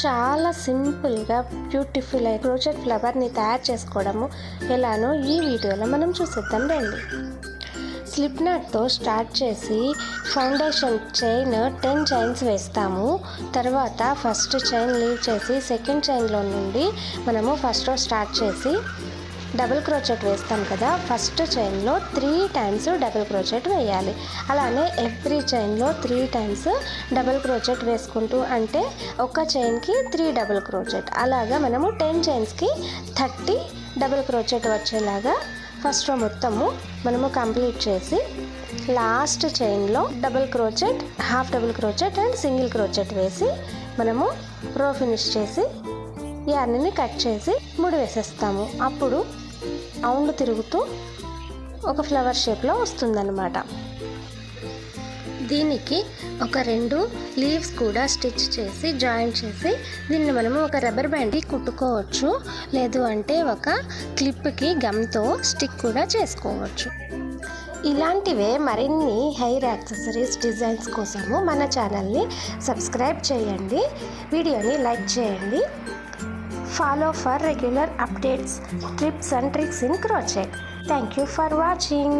చాలా సింపుల్గా beautiful crochet ఫ్లవర్ని తయారు చేసుకోవడము ఎలానో ఈ వీడియోలో మనం చూసేద్దాం రండి. స్లిప్ నాట్తో స్టార్ట్ చేసి ఫౌండేషన్ చైన్ 10 చైన్స్ వేస్తాము. తర్వాత ఫస్ట్ చైన్ లీవ్ చేసి సెకండ్ చైన్లో నుండి మనము ఫస్ట్ రో స్టార్ట్ చేసి డబుల్ క్రోచెట్ వేస్తాం కదా. ఫస్ట్ చైన్లో 3 టైమ్స్ డబుల్ క్రోచెట్ వేయాలి. అలానే ఎవ్రీ చైన్లో 3 టైమ్స్ డబుల్ క్రోచెట్ వేసుకుంటూ, అంటే ఒక చైన్కి 3 డబుల్ క్రోచెట్, అలాగా మనము 10 చైన్స్కి 30 డబుల్ క్రోచెట్ వచ్చేలాగా ఫస్ట్ రో మొత్తము మనము కంప్లీట్ చేసి లాస్ట్ చైన్లో double crochet, half double crochet and single crochet వేసి మనము రో ఫినిష్ చేసి యార్న్ని కట్ చేసి ముడి వేసేస్తాము. అప్పుడు రౌండ్ తిరుగుతూ ఒక ఫ్లవర్ షేప్లో వస్తుందన్నమాట. దీనికి ఒక 2 లీవ్స్ కూడా స్టిచ్ చేసి జాయింట్ చేసి దీన్ని మనము ఒక రబ్బర్ బ్యాండ్కి కుట్టుకోవచ్చు, లేదు అంటే ఒక క్లిప్కి గమ్తో స్టిక్ కూడా చేసుకోవచ్చు. ఇలాంటివే మరిన్ని హెయిర్ యాక్సెసరీస్ డిజైన్స్ కోసము మన ఛానల్ని సబ్స్క్రైబ్ చేయండి, వీడియోని లైక్ చేయండి. Follow for regular updates, tips and tricks in crochet. Thank you for watching.